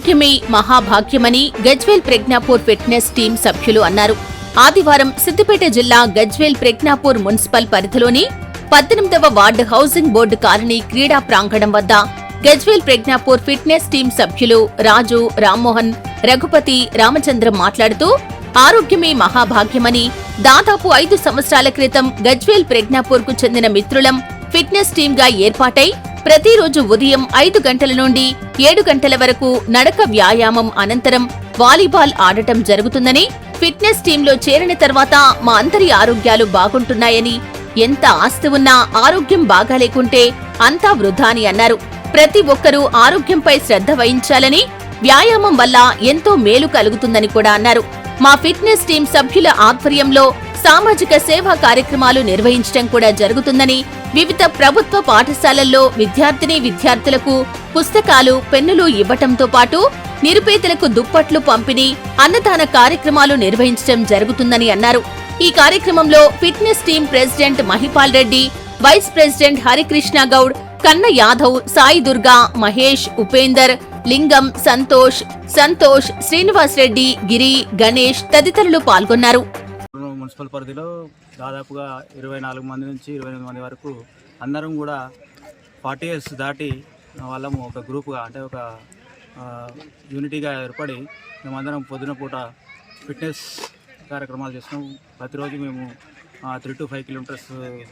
ఆరోగ్యమే మహాభాగ్యమని Gajwel Pragnapur fitness team సభ్యులు అన్నారు. ఆదివారం సిద్దిపేట జిల్లా గజ్వేల్ ప్రజ్ఞాపూర్ మున్సిపల్ పరిధిలోని 18వ వార్డు హౌసింగ్ బోర్డు కాలనీ క్రీడా ప్రాంగణం వద్ద గజ్వేల్ ప్రజ్ఞాపూర్ ఫిట్నెస్ టీం సభ్యులు రాజు, రామ్మోహన్, రఘుపతి, రామచంద్రం మాట్లాడుతూ ఆరోగ్యమే మహాభాగ్యమని దాదాపు 5 సంవత్సరాల క్రితం గజ్వేల్ ప్రజ్ఞాపూర్ కు చెందిన మిత్రులం ఫిట్నెస్ టీంగా ఏర్పాటై ప్రతిరోజు ఉదయం 5 గంటల నుండి 7 గంటల వరకు నడక వ్యాయామం అనంతరం వాలీబాల్ ఆడటం జరుగుతుందని, ఫిట్నెస్ టీంలో చేరిన తర్వాత మా అందరి ఆరోగ్యాలు బాగుంటున్నాయని, ఎంత ఆస్తి ఉన్నా ఆరోగ్యం బాగాలేకుంటే అంతా వృధా అని అన్నారు. ప్రతి ఒక్కరూ ఆరోగ్యంపై శ్రద్ధ వహించాలని, వ్యాయామం వల్ల ఎంతో మేలు కలుగుతుందని కూడా అన్నారు. మా ఫిట్నెస్ టీం సభ్యుల ఆధ్వర్యంలో సామాజిక సేవా కార్యక్రమాలు నిర్వహించడం కూడా జరుగుతుందని, వివిధ ప్రభుత్వ పాఠశాలల్లో విద్యార్థులకు పుస్తకాలు, పెన్నులు ఇవ్వటంతో పాటు నిరుపేదలకు దుప్పట్లు పంపిణీ, అన్నదాన కార్యక్రమాలు నిర్వహించడం జరుగుతుందని అన్నారు. ఈ కార్యక్రమంలో fitness team president Mahipal Reddy, vice president Harikrishna Goud, Kanna Yadav, Sai Durga, Mahesh, Upender, లింగం, సంతోష్, శ్రీనివాస్ రెడ్డి, గిరి, గణేష్ తదితరులు పాల్గొన్నారు. మున్సిపల్ పరిధిలో దాదాపుగా 24 మంది నుంచి 28 మంది వరకు అందరం కూడా 40 years దాటి వాళ్ళము ఒక గ్రూప్గా, అంటే ఒక యూనిటీగా ఏర్పడి మేమందరం పొద్దున పూట ఫిట్నెస్ కార్యక్రమాలు చేస్తున్నాం. ప్రతిరోజు మేము 3 to 5 kilometers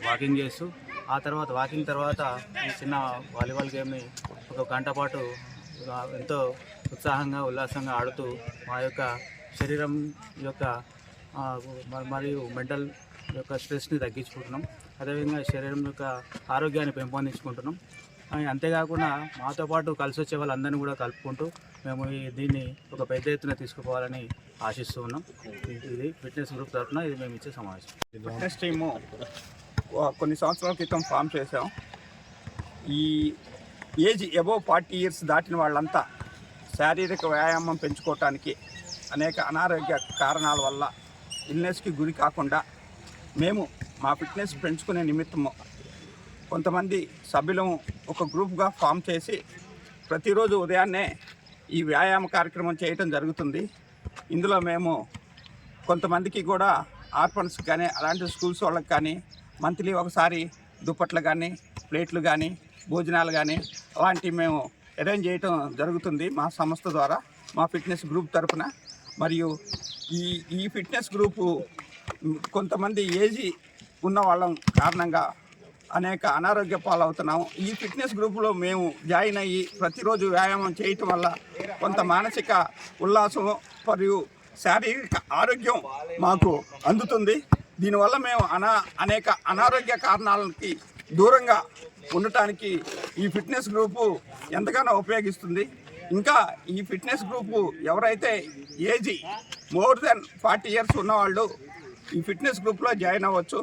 వాకింగ్ చేస్తూ, ఆ తర్వాత వాకింగ్ తర్వాత ఈ చిన్న వాలీబాల్ గేమ్ని ఒక గంట పాటు ఎంతో ఉత్సాహంగా, ఉల్లాసంగా ఆడుతూ మా యొక్క శరీరం యొక్క మరియు మెంటల్ యొక్క స్ట్రెస్ని తగ్గించుకుంటున్నాం. అదేవిధంగా శరీరం యొక్క ఆరోగ్యాన్ని పెంపొందించుకుంటున్నాం. అంతేకాకుండా మాతో పాటు కలిసి వచ్చే వాళ్ళందరినీ కూడా కలుపుకుంటూ మేము దీన్ని ఒక పెద్ద ఎత్తున తీసుకుపోవాలని ఆశిస్తూ ఉన్నాం. ఇది ఫిట్నెస్ గ్రూప్ తరఫున ఇది మేము ఇచ్చే సమావేశం. ఫిట్నెస్ టీము కొన్ని సంవత్సరాల క్రితం ఫామ్ చేసాం. ఈ ఏజ్ అబోవ్ 40 years దాటిన వాళ్ళంతా శారీరక వ్యాయామం పెంచుకోవటానికి అనేక అనారోగ్య కారణాల వల్ల ఇల్నెస్కి గురి కాకుండా మేము మా ఫిట్నెస్ పెంచుకునే నిమిత్తము కొంతమంది సభ్యులము ఒక గ్రూప్గా ఫామ్ చేసి ప్రతిరోజు ఉదయాన్నే ఈ వ్యాయామ కార్యక్రమం చేయటం జరుగుతుంది. ఇందులో మేము కొంతమందికి కూడా ఆర్ఫన్స్ కానీ అలాంటి స్కూల్స్ వాళ్ళకి కానీ మంత్లీ ఒకసారి దుప్పట్లు కానీ, ప్లేట్లు కానీ, భోజనాలు కానీ అలాంటివి మేము అరేంజ్ చేయటం జరుగుతుంది మా సంస్థ ద్వారా, మా ఫిట్నెస్ గ్రూప్ తరఫున. మరియు ఈ ఫిట్నెస్ గ్రూపు కొంతమంది ఏజీ ఉన్న వాళ్ళం కారణంగా అనేక అనారోగ్య పాలవుతున్నాము. ఈ ఫిట్నెస్ గ్రూపులో మేము జాయిన్ అయ్యి ప్రతిరోజు వ్యాయామం చేయటం వల్ల కొంత మానసిక ఉల్లాసం మరియు శారీరక ఆరోగ్యం మాకు అందుతుంది. దీనివల్ల మేము అనేక అనారోగ్య కారణాలకి దూరంగా ఉండటానికి ఈ ఫిట్నెస్ గ్రూపు ఎంతగానో ఉపయోగిస్తుంది. ఇంకా ఈ ఫిట్నెస్ గ్రూపు ఎవరైతే ఏజ్ మోర్ దెన్ 40 years ఉన్నవాళ్ళు ఈ ఫిట్నెస్ గ్రూప్లో జాయిన్ అవ్వచ్చు.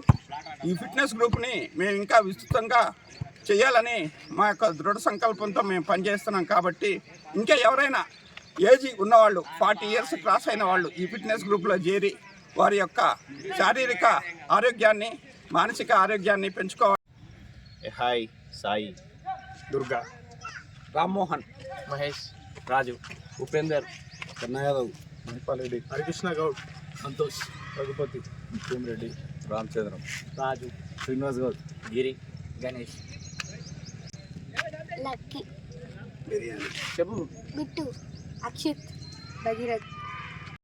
ఈ ఫిట్నెస్ గ్రూప్ని మేము ఇంకా విస్తృతంగా చేయాలని మా యొక్క దృఢ సంకల్పంతో మేము పనిచేస్తున్నాం. కాబట్టి ఇంకా ఎవరైనా ఏజ్ ఉన్నవాళ్ళు 40 years క్రాస్ అయిన వాళ్ళు ఈ ఫిట్నెస్ గ్రూప్లో చేరి వారి యొక్క శారీరక ఆరోగ్యాన్ని, మానసిక ఆరోగ్యాన్ని పెంచుకోవాలి. హాయ్, సాయి, దుర్గా, రామ్మోహన్, మహేష్, రాజు, ఉపేందర్, కన్న యాదవ్, మహిపాల్ రెడ్డి, హరికృష్ణ గౌడ్, సంతోష్, రఘుపతి, రెడ్డి, రామచంద్రం, రాజు, శ్రీనివాస్ గౌడ్, గిరి, గణేష్, లక్కీ, చెప్పు, బిట్టు, అక్షిత్, భగీరథ్.